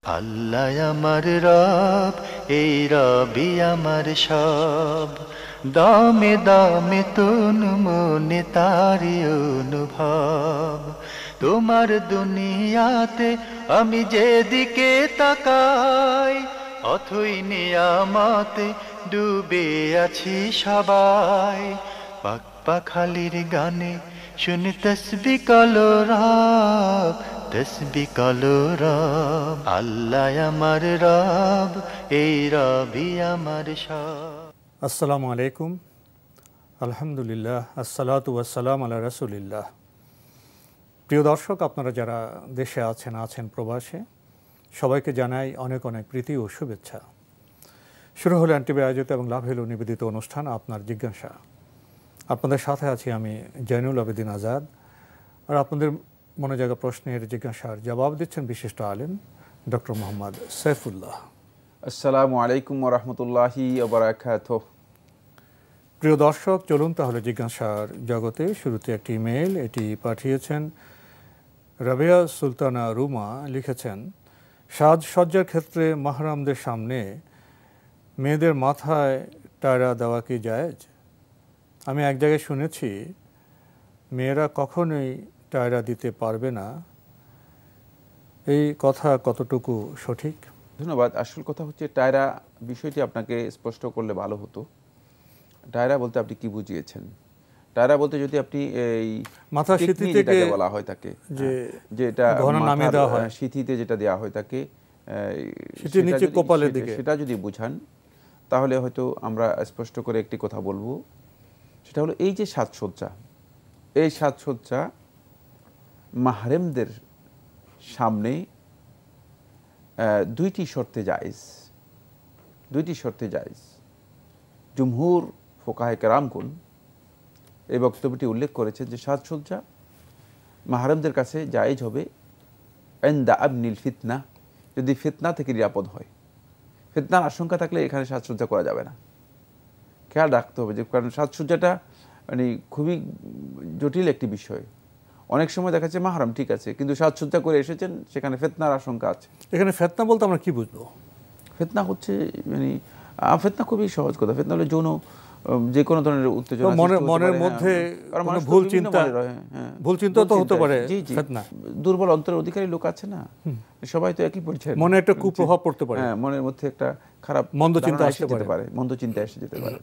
আল্লাহ আমার রব, এই রবি আমার সব। দামে দামে তন মনে তারি অনুভব। তোমার দুনিয়াতে আমি যেদিকে তাকাই, অথই নিয়ামতে ডুবে আছি সবাই। পাক পাখালির গানে শুনি তসবি কলো রব, তসবি কলো রব। আল্লাহ আমার রব, এই রবি আমার সব। আসসালামু আলাইকুম, আলহামদুলিল্লাহ, আসসালাতু ওয়াসসালাম আলা রাসূলিল্লাহ। প্রিয় দর্শক, আপনারা যারা দেশে আছেন প্রবাসে, সবাইকে জানাই অনেক অনেক প্রীতি ও শুভেচ্ছা। শুরু হলো এনটিভি আয়োজিত এবং লাভ হলো নিবেদিত অনুষ্ঠান আপনার জিজ্ঞাসা। আপনাদের সাথে আছি আমি জয়নুল আবেদিন আজাদ। আর আপনাদের মনে জায়গা প্রশ্নের জিজ্ঞাসার জবাব দিচ্ছেন বিশিষ্ট আলেম ডক্টর মোহাম্মদ সাইফুল্লাহ। আসসালামু আলাইকুম ওয়া রাহমাতুল্লাহি ওয়া বারাকাতুহু। প্রিয় দর্শক, চলুন তাহলে জিজ্ঞাসার জগতে। শুরুতে একটি ইমেল, এটি পাঠিয়েছেন রাবেয়া সুলতানা রুমা। লিখেছেন, সাজসজ্জার ক্ষেত্রে মাহরামদের সামনে মেয়েদের মাথায় টায়রা দেওয়া কি জায়েজ? আমি এক জায়গায় শুনেছি মেয়েরা কখনোই টায়রা দিতে পারবে না। এই কথা কতটুকু সঠিক? ধন্যবাদ। আসল কথা হচ্ছে টায়রা বিষয়টি আপনাকে স্পষ্ট করলে ভালো হতো। টায়রা বলতে আপনি কি বুঝিয়েছেন? টায়রা বলতে যদি আপনি এই মাথা সিথি থেকে বলা হয় তাকে, যেটা নামিয়ে দেওয়া হয়, সিথিতে যেটা দেওয়া হয় তাকে, সিথির নিচে কপালের দিকে, সেটা যদি বুঝান তাহলে হয়তো আমরা স্পষ্ট করে একটি কথা বলবো। সেটা হলো এই যে সাজসজ্জা, এই সাজসজ্জা মাহরেমদের সামনে দুইটি শর্তে জায়েজ, দুইটি শর্তে জায়েজ। জুমহুর ফোকাহে কেরামগণ এই বক্তব্যটি উল্লেখ করেছেন যে সাজসজ্জা মাহরমদের কাছে জায়েজ হবে ইনদা আমনিল ফিতনা, যদি ফিতনা থেকে নিরাপদ হয়। ফিতনার আশঙ্কা থাকলে এখানে সাজসজ্জা করা যাবে না। খেয়াল রাখতে হবে যে, কারণ সাজসজ্জাটা মানে খুবই জটিল একটি বিষয়। অনেক সময় দেখা যাচ্ছে মাহরম ঠিক আছে, কিন্তু সাজসজ্জা করে এসেছেন, সেখানে ফিতনার আশঙ্কা আছে। এখানে ফিতনা বলতে আমরা কি বুঝবো? ফিতনা হচ্ছে মানে ফিতনা খুবই সহজ কথা। ফিতনা হলো যৌন যে কোনো ধরনের উত্তেজনা, মনের মধ্যে ভুল চিন্তা তো হতে পারে। ফিতনা দুর্বল অন্তরের অধিকারী লোক আছে না, সবাই তো একই পরিচয়। মনে একটা কুপ্রভাব পড়তে পারে, হ্যাঁ, মনের মধ্যে একটা খারাপ মন্দ চিন্তা আসতে পারে, মন্দ চিন্তা এসে যেতে পারে।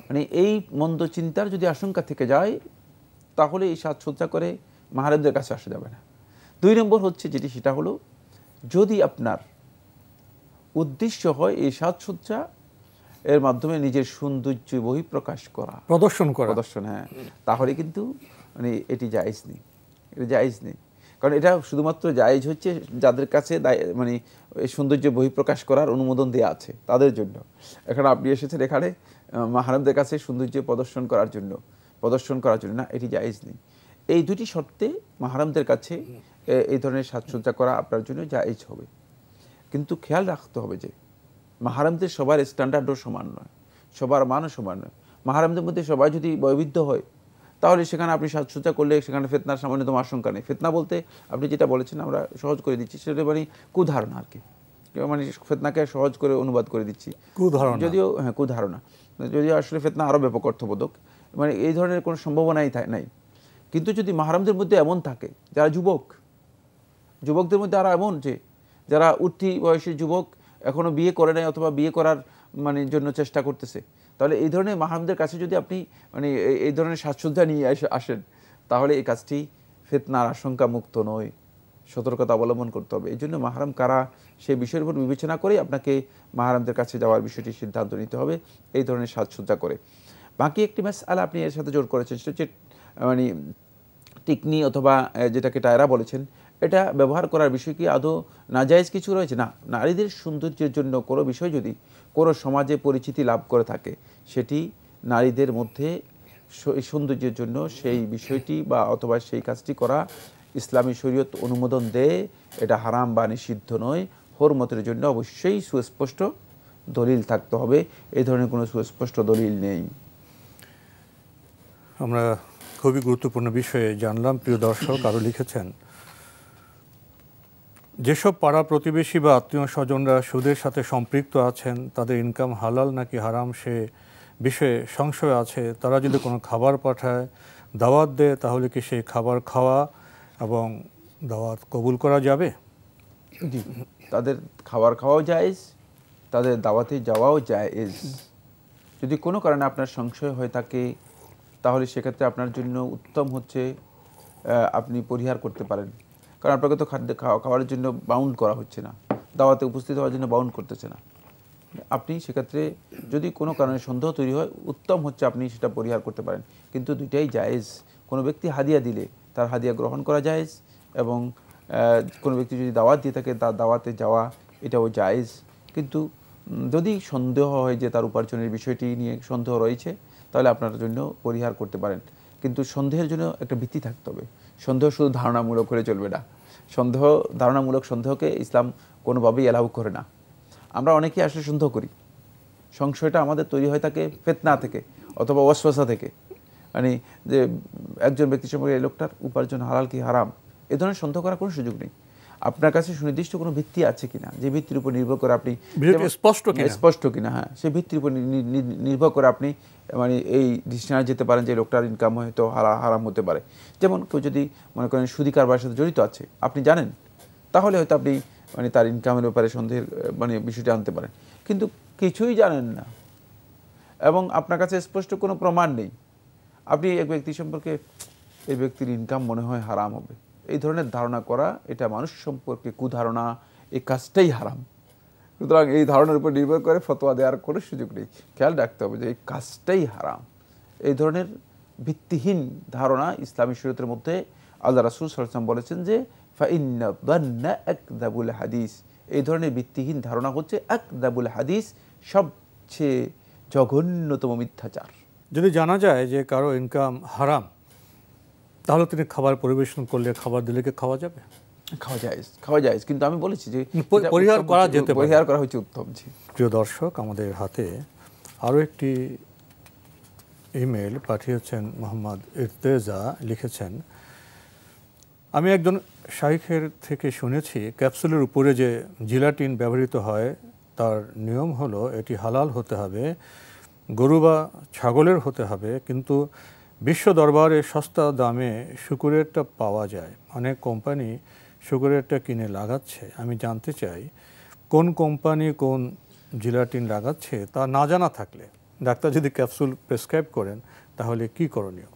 মানে এই মন্দ চিন্তার যদি আশঙ্কা থেকে যায়, তাহলে এই সাজসজ্জা করে মাহরমদের কাছে আসা যাবে না। 2 নম্বর হচ্ছে যেটি, সেটা হলো যদি আপনার উদ্দেশ্য হয় এই সাজসজ্জা এর মাধ্যমে নিজের সৌন্দর্য বহিঃপ্রকাশ করা, প্রদর্শন, হ্যাঁ, তাহলে কিন্তু মানে এটি জায়েজ নেই, এটা জায়েজ নেই। কারণ এটা শুধুমাত্র জায়েজ হচ্ছে যাদের কাছে মানে এই সৌন্দর্য বহিঃপ্রকাশ করার অনুমোদন দেওয়া আছে তাদের জন্য। এখন আপনি এসেছেন এখানে মাহরমদের কাছে সৌন্দর্য প্রদর্শন করার জন্য না, এটি জায়েজ নেই। এই দুটি শর্তে মাহরমদের কাছে এই ধরনের সাজসজ্জা করা আপনার জন্য জায়েজ হবে। কিন্তু খেয়াল রাখতে হবে যে মাহরমদের সবার স্ট্যান্ডার্ডও সমান নয়, সবার মানও সমান নয়। মাহরমদের মধ্যে সবাই যদি বৈবিধ্য হয়, তাহলে সেখানে আপনি সাজসজ্জা করলে সেখানে ফিতনার সামান্যতম আশঙ্কা নেই। ফিতনা বলতে আপনি যেটা বলেছেন আমরা সহজ করে দিচ্ছি, সেটা মানে কুধারণা আর কি, মানে ফিতনাকে সহজ করে অনুবাদ করে দিচ্ছি, যদিও হ্যাঁ কুধারণা, যদিও আসলে ফিতনা আরও ব্যাপক অর্থবোধক, মানে এই ধরনের কোনো সম্ভাবনাই নাই। কিন্তু যদি মাহরমদের মধ্যে এমন থাকে যারা যুবকদের মধ্যে আরও এমন যে যারা উঠতি বয়সী যুবক, এখনও বিয়ে করে নাই অথবা বিয়ে করার মানে জন্য চেষ্টা করতেছে, তাহলে এই ধরনের মাহরমদের কাছে যদি আপনি মানে এই ধরনের সাজসজ্জা নিয়ে আসেন, তাহলে এই কাজটি ফিতনার আশঙ্কা মুক্ত নয়, সতর্কতা অবলম্বন করতে হবে। এই জন্য মাহরম কারা সেই বিষয়ের উপর বিবেচনা করে আপনাকে মাহরমদের কাছে যাওয়ার বিষয়টি সিদ্ধান্ত নিতে হবে এই ধরনের সাজসজ্জা করে। বাকি একটি মাসআলা আপনি এর সাথে জোর করেছেন, সেটা হচ্ছে মানে টিকনি অথবা যেটাকে টায়রা বলেছেন, এটা ব্যবহার করার বিষয় কি আদৌ নাজায়েজ কিছু রয়েছে? না, নারীদের সৌন্দর্যের জন্য কোনো বিষয় যদি কোনো সমাজে পরিচিতি লাভ করে থাকে, সেটি নারীদের মধ্যে সৌন্দর্যের জন্য সেই বিষয়টি বা অথবা সেই কাজটি করা ইসলামী শরীয়ত অনুমোদন দেয়, এটা হারাম বা নিষিদ্ধ নয়। হুরমতের জন্য অবশ্যই সুস্পষ্ট দলিল থাকতে হবে, এই ধরনের কোনো সুস্পষ্ট দলিল নেই। আমরা খুবই গুরুত্বপূর্ণ বিষয়ে জানলাম। প্রিয় দর্শক আরও লিখেছেন, যেসব পাড়া প্রতিবেশী বা আত্মীয় স্বজনরা সুদের সাথে সম্পৃক্ত আছেন তাদের ইনকাম হালাল নাকি হারাম সে বিষয়ে সংশয় আছে, তারা যদি কোনো খাবার পাঠায়, দাওয়াত দেয়, তাহলে কি সেই খাবার খাওয়া এবং দাওয়াত কবুল করা যাবে? জি, তাদের খাবার খাওয়াও জায়েজ, তাদের দাওয়াতে যাওয়াও জায়েজ। যদি কোনো কারণে আপনার সংশয় হয়ে থাকে তাহলে সেক্ষেত্রে আপনার জন্য উত্তম হচ্ছে আপনি পরিহার করতে পারেন, কারণ আপনাকে তো খাদ্য খাওয়ার জন্য বাউন্ড করা হচ্ছে না, দাওয়াতে উপস্থিত হওয়ার জন্য বাউন্ড করতেছে না। আপনি সেক্ষেত্রে যদি কোনো কারণে সন্দেহ তৈরি হয়, উত্তম হচ্ছে আপনি সেটা পরিহার করতে পারেন। কিন্তু দুইটাই জায়েজ। কোনো ব্যক্তি হাদিয়া দিলে তার হাদিয়া গ্রহণ করা জায়েজ, এবং কোনো ব্যক্তি যদি দাওয়াত দিয়ে থাকে তার দাওয়াতে যাওয়া এটাও জায়েজ। কিন্তু যদি সন্দেহ হয় যে তার উপার্জনের বিষয়টি নিয়ে সন্দেহ রয়েছে, তাহলে আপনার জন্য পরিহার করতে পারেন। কিন্তু সন্দেহের জন্য একটা ভিত্তি থাকতে হবে। সন্দেহ শুধু ধারণামূলক করে চলবে না। ধারণামূলক সন্দেহকে ইসলাম কোনোভাবেই অ্যালাউ করে না। আমরা অনেকেই আসলে সন্দেহ করি, সংশয়টা আমাদের তৈরি হয়ে থাকে ফিতনা থেকে অথবা ওয়াসওয়াসা থেকে, মানে যে একজন ব্যক্তি সম্পর্কে এই লোকটার উপার্জন হালাল কি হারাম, এ ধরনের সন্দেহ করার কোনো সুযোগ নেই। আপনার কাছে সুনির্দিষ্ট কোনো ভিত্তি আছে কিনা, যে ভিত্তির উপর নির্ভর করে আপনি স্পষ্ট কিনা, হ্যাঁ, সেই ভিত্তির উপর নির্ভর করে আপনি মানে এই ডিসিশনে যেতে পারেন যে লোকটার ইনকাম হয়তো হারাম হতে পারে। যেমন কেউ যদি মনে করেন সুদি কারবারের সাথে জড়িত আছে, আপনি জানেন, তাহলে হয়তো আপনি মানে তার ইনকামের ব্যাপারে সন্দেহের মানে বিষয়টি আনতে পারেন। কিন্তু কিছুই জানেন না এবং আপনার কাছে স্পষ্ট কোনো প্রমাণ নেই, আপনি এক ব্যক্তি সম্পর্কে এই ব্যক্তির ইনকাম মনে হয় হারাম হবে, এই ধরনের ধারণা করা, এটা মানুষ সম্পর্কে কুধারণা, এই কাজটাই হারাম। সুতরাং এই ধারণার উপর নির্ভর করে ফতোয়া দেওয়ার কোনো সুযোগ নেই। খেয়াল রাখতে হবে যে এই কাজটাই হারাম। এই ধরনের ভিত্তিহীন ধারণা ইসলামী শরীয়তের মধ্যে আল্লাহ রাসূল সাল্লাল্লাহু আলাইহি ওয়াসাল্লাম বলেছেন যে ফাইন্না যান্না আকযাবুল হাদিস, এই ধরনের ভিত্তিহীন ধারণা হচ্ছে আকযাবুল হাদিস, সবচেয়ে জঘন্যতম মিথ্যাচার। যদি জানা যায় যে কারো ইনকাম হারাম, তাহলে তিনি খাবার পরিবেশন করলে, খাবার দিলে কি খাওয়া যাবে? খাওয়া যায়, কিন্তু আমি বলেছি যে পরিহার করা যেতে পারে, পরিহার করা হচ্ছে উত্তম। জি, প্রিয় দর্শক, আমাদের হাতে আরও একটি ইমেল পাঠিয়েছেন মোহাম্মদ ইরতেজা। লিখেছেন, আমি একজন শাইখের থেকে শুনেছি ক্যাপসুলের উপরে যে জিলাটিন ব্যবহৃত হয় তার নিয়ম হলো এটি হালাল হতে হবে, গরু বা ছাগলের হতে হবে, কিন্তু বিশ্ব দরবারে সস্তা দামে শূকরেরটা পাওয়া যায়। অনেক কোম্পানি শূকরেরটা কিনে লাগাচ্ছে। আমি জানতে চাই কোন কোম্পানি কোন জিলাটিন লাগাচ্ছে তা না জানা থাকলে ডাক্তার যদি ক্যাপসুল প্রেসক্রাইব করেন তাহলে কি করণীয়?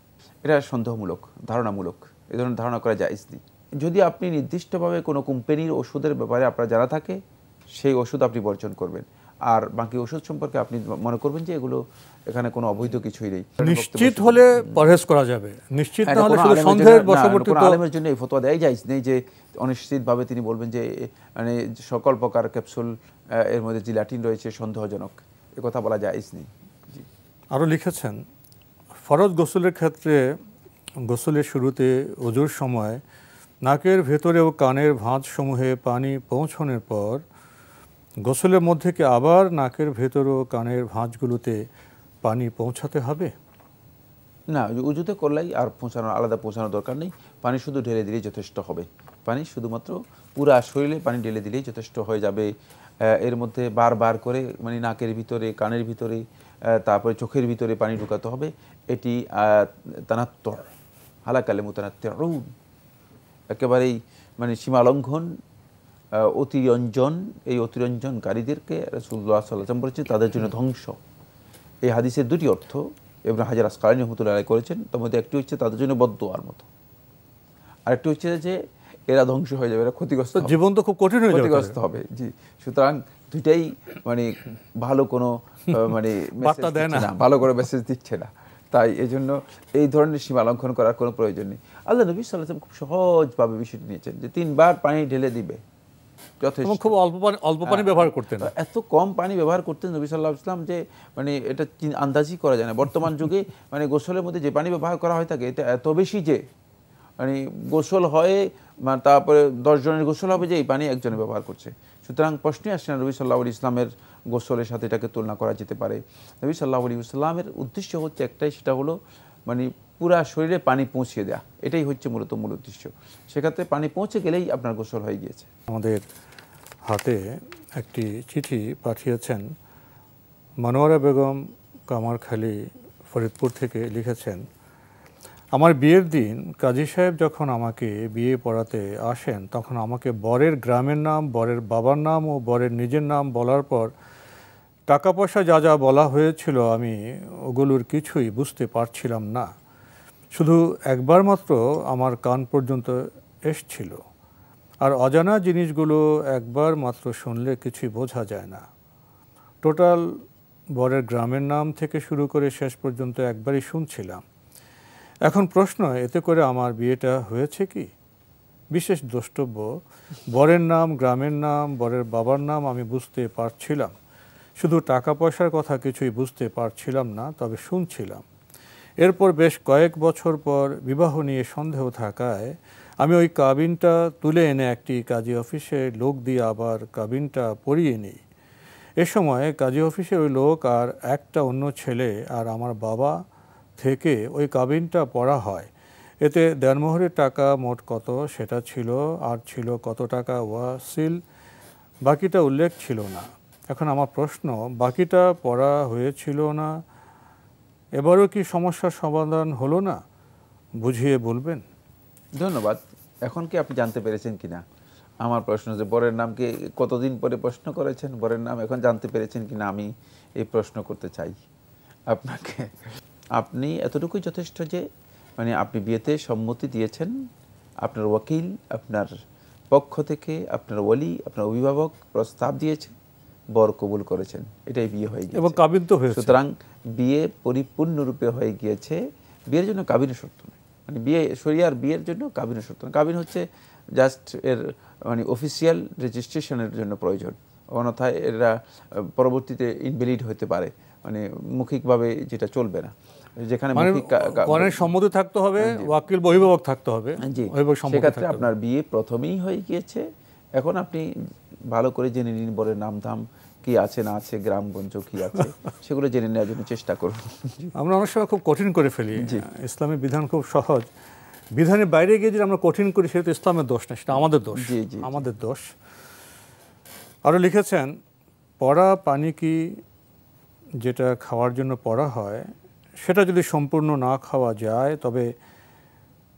এটা সন্দেহমূলক, ধারণামূলক, এ ধরনের ধারণা করা জায়েজ নেই। যদি আপনি নির্দিষ্টভাবে কোনো কোম্পানির ওষুধের ব্যাপারে আপনার জানা থাকে, সেই ওষুধ আপনি বর্জন করবেন, আর বাকি ওষুধ সম্পর্কে আপনি মনে করবেন যে এগুলো এখানে কোনো অবৈধ কিছুই নেই। নিশ্চিত হলে পরহেজ করা যাবে, নিশ্চিত না হলে শুধু সন্দেহের বশবর্তী। কোনো আলেমের জন্য এই ফতোয়া দেয় জায়েজ নেই যে অনিশ্চিতভাবে তিনি বলবেন যে মানে সকল প্রকার ক্যাপসুল এর মধ্যে জিলাটিন রয়েছে, সন্দেহজনক, এ কথা বলা জায়েজ নেই। আরও লিখেছেন, ফরজ গোসলের ক্ষেত্রে গোসলের শুরুতে ওযুর সময় নাকের ভেতরে ও কানের ভাঁজসমূহে পানি পৌঁছানোর পর গোসলের মধ্যে কি আবার নাকের ভেতর ও কানের ভাঁজগুলোতে পানি পৌঁছাতে হবে? না, উজুতে করলেই আর আলাদা পৌঁছানোর দরকার নেই। পানি শুধু ঢেলে দিলেই যথেষ্ট হবে। পানি শুধুমাত্র পুরা শরীরে পানি ঢেলে দিলেই যথেষ্ট হয়ে যাবে। এর মধ্যে বারবার করে মানে নাকের ভিতরে, কানের ভিতরে, তারপরে চোখের ভিতরে পানি ঢুকাতে হবে। এটি তানাত্তুর, হালাকালে মুতানাত্তিউন, একেবারেই মানে সীমালঙ্ঘন, অতিরঞ্জন। এই অতিরঞ্জনকারীদেরকে রাসূলুল্লাহ সাল্লাল্লাহু আলাইহি ওয়াসাল্লাম বলেছেন তাদের জন্য ধ্বংস। এই হাদিসের দুটি অর্থ ইবনে হাজার আসকালানী রাহমাতুল্লাহ আলাইহি করেছেন। তার মধ্যে একটি হচ্ছে তাদের জন্য বদদুয়ার মতো, আরেকটি হচ্ছে যে এরা ধ্বংস হয়ে যাবে, এরা ক্ষতিগ্রস্ত, জীবন তো খুব কঠিন হয়ে যাবে, ক্ষতিগ্রস্ত হবে। জি, সুতরাং দুইটাই মানে ভালো কোনো মানে বার্তা দেয় না, ভালো করে মেসেজ দিচ্ছে না। তাই এজন্য এই ধরনের সীমা লঙ্ঘন করার কোনো প্রয়োজন নেই। আল্লাহ নবী সাল্লাল্লাহু আলাইহি ওয়াসাল্লাম খুব সহজভাবে বিষয়টি নিয়েছেন যে 3 বার পানি ঢেলে দিবে, যথেষ্ট। খুব অল্প পানি ব্যবহার করতেন, এত কম পানি ব্যবহার করতেন নবী সাল্লাল্লাহু আলাইহি ওয়াসাল্লাম যে মানে এটা আন্দাজই করা যায় না। বর্তমান যুগে মানে গোসলের মধ্যে যে পানি ব্যবহার করা হয়ে থাকে এটা এত বেশি যে মানে গোসল হয়, তারপরে 10 জনের গোসল হবে যে এই পানি একজনে ব্যবহার করছে। সুতরাং প্রশ্নই আসছে না নবী সাল্লাল্লাহু আলাইহি ওয়াসাল্লামের গোসলের সাথে এটাকে তুলনা করা যেতে পারে। নবী সাল্লাল্লাহু আলাইহি ওয়াসাল্লামের উদ্দেশ্য হচ্ছে একটাই, সেটা হলো মানে পুরা শরীরে পানি পৌঁছে দেয়া, এটাই হচ্ছে মূলত মূল উদ্দেশ্য। সেক্ষেত্রে পানি পৌঁছে গেলেই আপনার গোসল হয়ে গিয়েছে। আমাদের হাতে একটি চিঠি পাঠিয়েছেন মনোয়ারা বেগম কামারখালী ফরিদপুর থেকে। লিখেছেন, আমার বিয়ের দিন কাজী সাহেব যখন আমাকে বিয়ে পড়াতে আসেন তখন আমাকে বরের গ্রামের নাম, বরের বাবার নাম ও বরের নিজের নাম বলার পর টাকা পয়সা যা যা বলা হয়েছিল আমি ওগুলোর কিছুই বুঝতে পারছিলাম না। শুধু একবার মাত্র আমার কান পর্যন্ত এসছিল। আর অজানা জিনিসগুলো একবার মাত্র শুনলে কিছুই বোঝা যায় না। টোটাল বরের গ্রামের নাম থেকে শুরু করে শেষ পর্যন্ত একবারই শুনছিলাম। এখন প্রশ্ন, এতে করে আমার বিয়েটা হয়েছে কি? বিশেষ দ্রষ্টব্য, বরের নাম, গ্রামের নাম, বরের বাবার নাম আমি বুঝতে পারছিলাম, শুধু টাকা পয়সার কথা কিছুই বুঝতে পারছিলাম না, তবে শুনছিলাম। এরপর বেশ কয়েক বছর পর বিবাহ নিয়ে সন্দেহ থাকায় আমি ওই কাবিনটা তুলে এনে একটি কাজী অফিসে লোক দিয়ে আবার কাবিনটা পরিয়ে নিই। এ সময় কাজী অফিসে ওই লোক আর একটা অন্য ছেলে আর আমার বাবা থেকে ওই কাবিনটা পড়া হয়। এতে দেনমোহরের টাকা মোট কত সেটা ছিল, আর ছিল কত টাকা ওয়াসিল, বাকিটা উল্লেখ ছিল না। এখন আমার প্রশ্ন, বাকিটা পড়া হয়েছিল না, এবারও কি সমস্যার সমাধান হলো না? বুঝিয়ে বলবেন। ধন্যবাদ। এখন কি আপনি জানতে পেরেছেন কিনা আমার প্রশ্ন, যে বরের নামকে কতদিন পরে প্রশ্ন করেছেন, বরের নাম এখন জানতে পেরেছেন কিনা আমি এই প্রশ্ন করতে চাই আপনাকে। আপনি এতটুকুই যথেষ্ট যে মানে আপনি বিয়েতে সম্মতি দিয়েছেন, আপনার ওয়াকিল আপনার পক্ষ থেকে, আপনার ওয়ালি, আপনার অভিভাবক প্রস্তাব দিয়েছে, বর কবুল করেছেন, এটাই বিয়ে হয়ে গিয়েছে এবং কাবিন তো হয়েছে। সুতরাং বিয়ে পরিপূর্ণরূপে হয়ে গিয়েছে। বিয়ের জন্য কাবিনের শর্ত নয়, মানে বিয়ে শরিয়ার বিয়ের জন্য কাবিনের শর্ত নয়। কাবিন হচ্ছে জাস্ট এর মানে অফিসিয়াল রেজিস্ট্রেশনের জন্য প্রয়োজন, অন্যথায় এরা পরবর্তীতে ইনভ্যালিড হতে পারে, মানে মৌখিকভাবে যেটা চলবে না। যেখানে কনের সম্মতি থাকতে হবে, ওয়াকিল অভিভাবক থাকতে হবে। জি, সেক্ষেত্রে আপনার বিয়ে প্রথমেই হয়ে গিয়েছে। এখন আপনি ভালো করে জেনে নিন বরের নাম ধাম কি আছে না আছে, গ্রামগঞ্জ কি আছে, সেগুলো জেনে নেওয়ার জন্য চেষ্টা করুন। আমরা অনেক সময় খুব কঠিন করে ফেলি। ইসলামের বিধান খুব সহজ, বিধানের বাইরে গিয়ে যদি আমরা কঠিন করি সেটা তো ইসলামের দোষ না, সেটা আমাদের দোষ, আমাদের দোষ। আরও লিখেছেন, পড়া পানি কি যেটা খাওয়ার জন্য পড়া হয় সেটা যদি সম্পূর্ণ না খাওয়া যায় তবে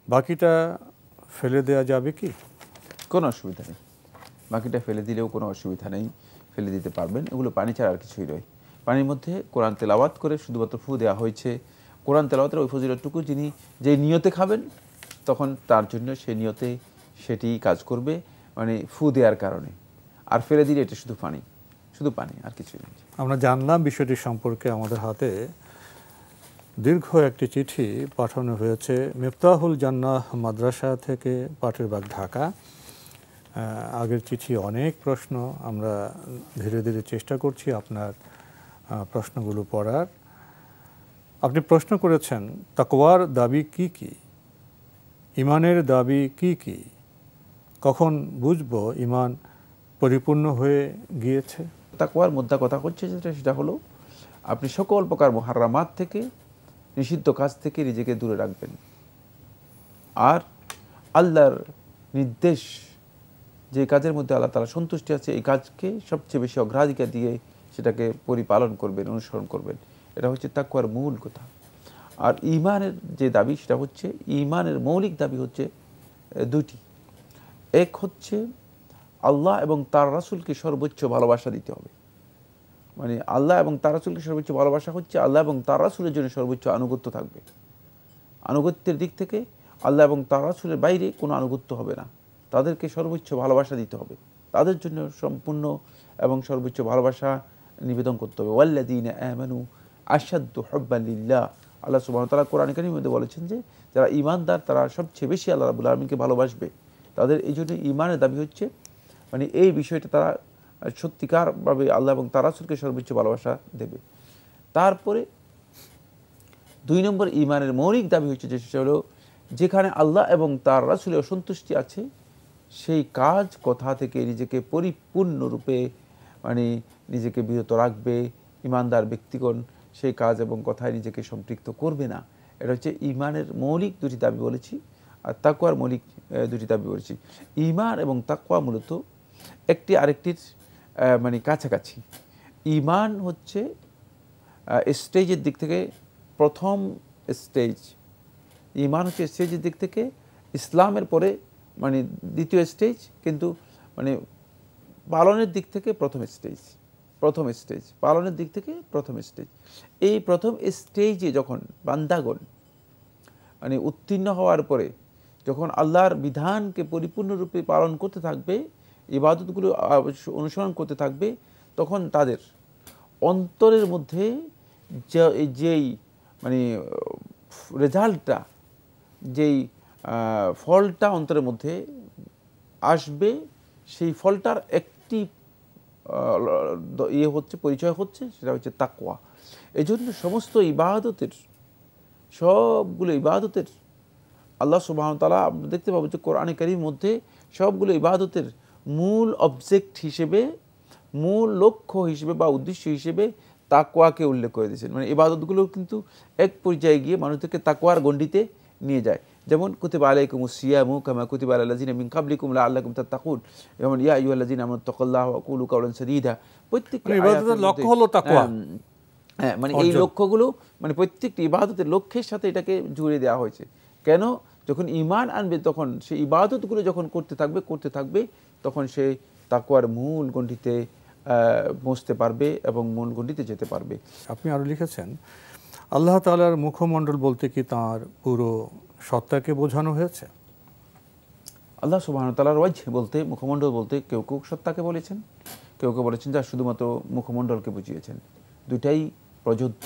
বাকিটা ফেলে দেওয়া যাবে কি? কোনো অসুবিধা নেই, বাকিটা ফেলে দিলেও কোনো অসুবিধা নেই, ফেলে দিতে পারবেন। এগুলো পানি ছাড়া আর কিছুই নয়। পানির মধ্যে কোরআন তেলাওয়াত করে শুধুমাত্র ফু দেওয়া হয়েছে। কোরআন তেলাওয়াতের ওই ফজিলতটুকু যিনি যে নিয়তে খাবেন তখন তার জন্য সে নিয়তে সেটি কাজ করবে, মানে ফু দেওয়ার কারণে। আর ফেলে দিলে এটা শুধু পানি, শুধু পানি, আর কিছুই নেই। আমরা জানলাম বিষয়টি সম্পর্কে। আমাদের হাতে দীর্ঘ একটি চিঠি পাঠানো হয়েছে মিফতাহুল জান্নাহ মাদ্রাসা থেকে, পাটের বাগ, ঢাকা। আগের চিঠি অনেক প্রশ্ন, আমরা ধীরে ধীরে চেষ্টা করছি আপনার প্রশ্নগুলো পড়ার। আপনি প্রশ্ন করেছেন, তাকওয়ার দাবি কি কি, ইমানের দাবি কি কি, কখন বুঝবো ইমান পরিপূর্ণ হয়ে গিয়েছে? তাকওয়ার মধ্যে কথা হচ্ছে যেটা, সেটা হলো আপনি সকল প্রকার মুহাররামাত থেকে, নিষিদ্ধ কাজ থেকে নিজেকে দূরে রাখবেন, আর আল্লাহর নির্দেশ যে কাজের মধ্যে আল্লাহ তাআলা সন্তুষ্টি আছে এই কাজকে সবচেয়ে বেশি অগ্রাধিকার দিয়ে সেটাকে পরিপালন করবেন, অনুসরণ করবেন। এটা হচ্ছে তাকওয়ার মূল কথা। আর ঈমানের যে দাবি সেটা হচ্ছে, ঈমানের মৌলিক দাবি হচ্ছে দুটি। এক হচ্ছে আল্লাহ এবং তার রাসূলকে সর্বোচ্চ ভালোবাসা দিতে হবে। মানে আল্লাহ এবং তার রাসূলকে সর্বোচ্চ ভালোবাসা হচ্ছে আল্লাহ এবং তার রাসূলের জন্য সর্বোচ্চ আনুগত্য থাকবে। আনুগত্যের দিক থেকে আল্লাহ এবং তার রাসূলের বাইরে কোনো আনুগত্য হবে না। তাদেরকে সর্বোচ্চ ভালোবাসা দিতে হবে, তাদের জন্য সম্পূর্ণ এবং সর্বোচ্চ ভালোবাসা নিবেদন করতে হবে। ওয়াল্লাযীনা আমানু আশাদ্দু হুব্বান লিল্লাহ। আল্লাহ সুবহানাহু ওয়া তাআলা কোরআন কারীমের মধ্যে বলেছেন যে যারা ঈমানদার তারা সবচেয়ে বেশি আল্লাহ রাব্বুল আলামিনকে ভালোবাসবে। তাদের এই জন্য ঈমানের দাবি হচ্ছে মানে এই বিষয়টা তারা সত্যিকারভাবে আল্লাহ এবং তার রাসূলকে সর্বোচ্চ ভালোবাসা দেবে। তারপরে 2 নম্বর ঈমানের মৌলিক দাবি হচ্ছে যে সেটা হলো যেখানে আল্লাহ এবং তার রাসূলের সন্তুষ্টি আছে সেই কাজ কথা থেকে নিজেকে পরিপূর্ণরূপে মানে নিজেকে বিরত রাখবে। ঈমানদার ব্যক্তিগণ সেই কাজ এবং কথায় নিজেকে সম্পৃক্ত করবে না। এটা হচ্ছে ঈমানের মৌলিক দুটি দাবি বলেছি, আর তাকওয়ার মৌলিক দুটি দাবি বলেছি। ঈমান এবং তাকওয়া মূলত একটি আরেকটির মানে কাছাকাছি। ঈমান হচ্ছে স্টেজের দিক থেকে প্রথম স্টেজ, ঈমান হচ্ছে স্টেজের দিক থেকে ইসলামের পরে মানে দ্বিতীয় স্টেজ, কিন্তু মানে পালনের দিক থেকে প্রথম স্টেজ, পালনের দিক থেকে প্রথম স্টেজ। এই প্রথম স্টেজে যখন বান্দাগণ মানে উত্তীর্ণ হওয়ার পরে যখন আল্লাহর বিধানকে পরিপূর্ণরূপে পালন করতে থাকবে, ইবাদতগুলো অনুসরণ করতে থাকবে, তখন তাদের অন্তরের মধ্যে যেই মানে রেজাল্টটা, যেই ফলটা অন্তরের মধ্যে আসবে, সেই ফলটার একটি পরিচয় হচ্ছে, সেটা হচ্ছে তাকওয়া। এই জন্য সমস্ত ইবাদতের, সবগুলো ইবাদতের আল্লাহ সুবহানাহু ওয়া তাআলা আমরা দেখতে পাবো যে কোরআনে কারীমের মধ্যে সবগুলো ইবাদতের মূল অবজেক্ট হিসেবে, মূল লক্ষ্য হিসেবে বা উদ্দেশ্য হিসেবে তাকওয়াকে উল্লেখ করে দিয়েছেন। মানে ইবাদতগুলো কিন্তু এক পর্যায়ে গিয়ে মানুষদেরকে তাকওয়ার গণ্ডিতে নিয়ে যায়। যেমন কুতিবা আলাইকুমুস সিয়ামু কামা কুতিবা আলাল লাযিনা মিন কাবলিকুম লাআল্লাকুম তাত্তাকুন, যেমন ইয়া আইয়ুহাল্লাযিনা আমানু তাকুল্লাহ ওয়া কুলু কাওলান সাদীদা। প্রত্যেকটি ইবাদতের লক্ষ্য হলো তাকওয়া। হ্যাঁ, মানে এই লক্ষ্যগুলো মানে প্রত্যেকটি ইবাদতের লক্ষ্যের সাথে এটাকে জুড়ে দেওয়া হয়েছে। কেন? যখন ঈমান আনবে তখন সেই ইবাদতগুলো যখন করতে থাকবে তখন সে তাকওয়ার মূল গণ্ডিতে পৌঁছতে পারবে এবং মূল গণ্ডিতে যেতে পারবে। আপনি আরো লিখেছেন, আল্লাহ তাআলার মুখমণ্ডল বলতে কি তাঁর পুরো সত্তাকে বোঝানো হয়েছে? আল্লাহ সুবহানাহু ওয়া তাআলার ওয়াজহ বলতে, মুখমণ্ডল বলতে কেউ কেউ সত্তাকে বলেছেন, কেউ কেউ বলেছেন যা শুধুমাত্র মুখমণ্ডলকে বুঝিয়েছেন। দুটাই প্রযোজ্য।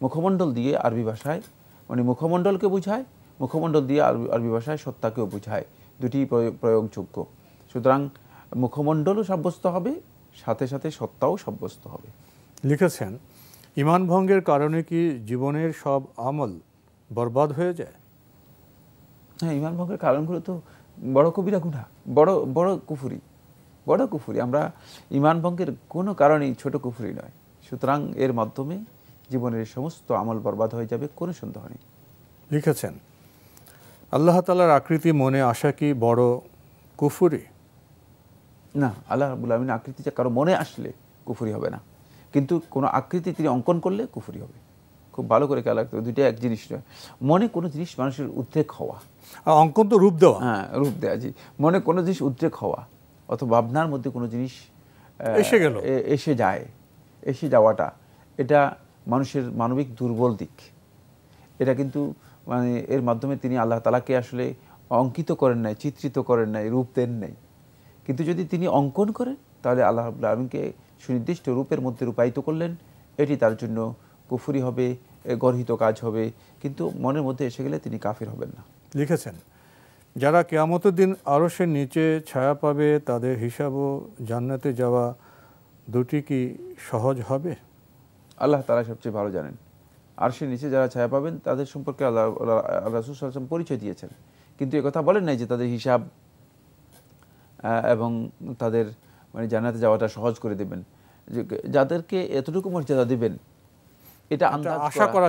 মুখমণ্ডল দিয়ে আরবি ভাষায় মানে মুখমণ্ডলকে বোঝায়, মুখমণ্ডল দিয়ে আরবি ভাষায় সত্তাকেও বোঝায়, দুটি প্রয়োগযোগ্য। সুতরাং মুখমণ্ডলও সাব্যস্ত হবে, সাথে সাথে সত্তাও সাব্যস্ত হবে। লিখেছেন, ঈমান ভঙ্গের কারণে কি জীবনের সব আমল বরবাদ হয়ে যায়? হ্যাঁ, ঈমান ভঙ্গের কারণগুলো তো বড় কবিরা গুনাহ, বড় কুফরি। আমরা ঈমান ভঙ্গের কোনো কারণেই ছোট কুফরি নয়। সুতরাং এর মাধ্যমে জীবনের সমস্ত আমল বরবাদ হয়ে যাবে, কোনো সন্দেহ নেই। লিখেছেন, আল্লাহ তাআলার আকৃতি মনে আসা কি বড় কুফরি? না, আল্লাহ রাব্বুল আলামিন আকৃতি কারো মনে আসলে কুফরি হবে না, কিন্তু কোনো আকৃতি তিনি অঙ্কন করলে কুফরি হবে। খুব ভালো করে খেয়াল রাখতে হবে, দুইটা এক জিনিস নয়। মনে কোনো জিনিস মানুষের উদ্রেক হওয়া, অঙ্কন তো রূপ দেওয়া। হ্যাঁ, রূপ দেওয়া। জি, মনে কোনো জিনিস উদ্রেক হওয়া অথবা ভাবনার মধ্যে কোনো জিনিস এসে যাওয়াটা, এটা মানুষের মানবিক দুর্বল দিক। এটা কিন্তু মানে এর মাধ্যমে তিনি আল্লাহ তাআলাকে আসলে অঙ্কিত করেন নাই, চিত্রিত করেন নাই, রূপ দেন নাই। কিন্তু যদি তিনি অঙ্কন করেন তাহলে আল্লাহ রাব্বুল আলামিনকে সুনির্দিষ্ট রূপের মধ্যে রূপায়িত করলেন, এটি তার জন্য কুফরি হবে, গর্হিত কাজ হবে, কিন্তু মনের মধ্যে এসে গেলে তিনি কাফির হবেন না। লিখেছেন, যারা কিয়ামতের দিন আরশের নিচে ছায়া পাবে তাদের হিসাবও জান্নাতে যাওয়া দুটি কি সহজ হবে? আল্লাহ তাআলা সবচেয়ে ভালো জানেন। আরশের নিচে যারা ছায়া পাবেন তাদের সম্পর্কে আল্লাহ রাসূল সাল্লাল্লাহু আলাইহি ওয়াসাল্লাম পরিচয় দিয়েছেন, কিন্তু একথা বলেন নাই যে তাদের হিসাব এবং তাদের মানে জান্নাতে যাওয়াটা সহজ করে দেবেন। যাদেরকে এতটুকু মর্যাদা দিবেন, এটা আশা করা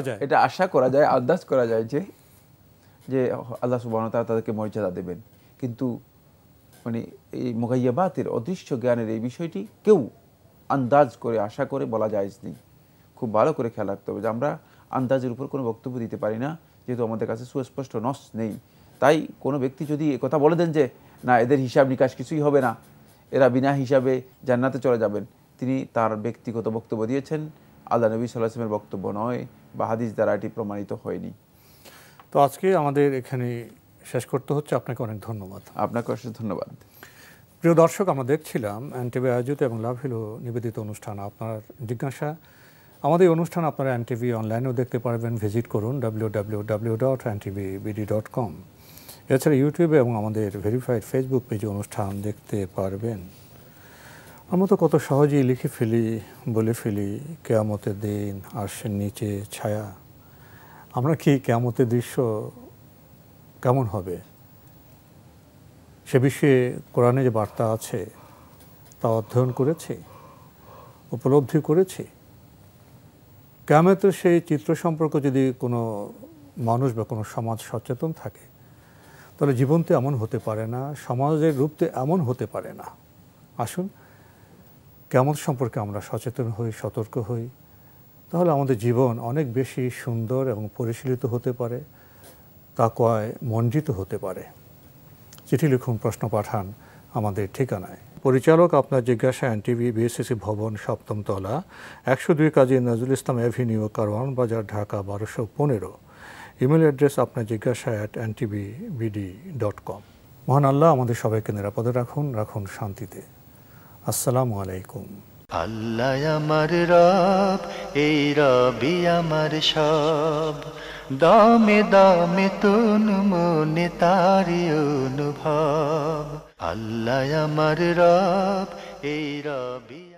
যায়, আন্দাজ করা যায় যে আল্লাহ সুবহানাহু ওয়া তাআলা তাদেরকে মর্যাদা দেবেন। কিন্তু মানে এই মুগাইয়াবাতের অদৃশ্য জ্ঞানের এই বিষয়টি কেউ আন্দাজ করে আশা করে বলা জায়েজ নেই। খুব ভালো করে খেয়াল রাখতে হবে যে আমরা আন্দাজের উপর কোনো বক্তব্য দিতে পারি না, যেহেতু আমাদের কাছে সুস্পষ্ট নস নেই। তাই কোনো ব্যক্তি যদি কথা বলে দেন যে না, এদের হিসাব নিকাশ কিছুই হবে না, এরা বিনা হিসাবে জান্নাতে চলে যাবেন, তিনি তার ব্যক্তিগত বক্তব্য দিয়েছেন, আল্লাহ নবী সাল্লাল্লাহু আলাইহি ওয়াসাল্লামের বক্তব্য নয় বা হাদিস দ্বারা এটি প্রমাণিত হয়নি। তো আজকে আমাদের এখানে শেষ করতে হচ্ছে। আপনাকে অনেক ধন্যবাদ। আপনাকে অশেষ ধন্যবাদ। প্রিয় দর্শক, আমরা দেখছিলাম এনটিভি আয়োজিত এবং লাভহিল নিবেদিত অনুষ্ঠান আপনার জিজ্ঞাসা। আমাদের অনুষ্ঠান আপনারা এনটিভি অনলাইনেও দেখতে পারবেন। ভিজিট করুন www.ntvbd.com। এছাড়া ইউটিউবে এবং আমাদের ভেরিফাইড ফেসবুক পেজে অনুষ্ঠান দেখতে পারবেন। আমরা তো কত সহজেই লিখে ফেলি, বলে ফেলি কিয়ামতের দিন, আরশের নিচে ছায়া। আমরা কি কিয়ামতের দৃশ্য কেমন হবে সে বিষয়ে কোরআনে যে বার্তা আছে তা অধ্যয়ন করেছি, উপলব্ধি করেছি? কিয়ামতের সেই চিত্র সম্পর্কে যদি কোনো মানুষ বা কোনো সমাজ সচেতন থাকে, তাহলে জীবন তো এমন হতে পারে না, সমাজের রূপ তো এমন হতে পারে না। আসুন কিয়ামত সম্পর্কে আমরা সচেতন হই, সতর্ক হই, তাহলে আমাদের জীবন অনেক বেশি সুন্দর এবং পরিশীলিত হতে পারে, তাকওয়ায় মণ্ডিত হতে পারে। চিঠি লিখুন, প্রশ্ন পাঠান আমাদের ঠিকানায়। পরিচালক আপনার জিজ্ঞাসা, এনটিভি, বিএসসিসি ভবন, 7ম তলা, 102 কাজী নজরুল ইসলাম অ্যাভিনিউ, কারওয়ান বাজার, ঢাকা 1215। ইমেল অ্যাড্রেস আপনার জিজ্ঞাসা @ntvbd.com। মহান আল্লাহ আমাদের সবাইকে নিরাপদে রাখুন, রাখুন শান্তিতে। আসসালামু আলাইকুম। আল্লাহ আমার রব, এই রবি আমার সব, দামে দামে তন মনে তারি অনুভব। আল্লাহ আমার রব, এই রবি।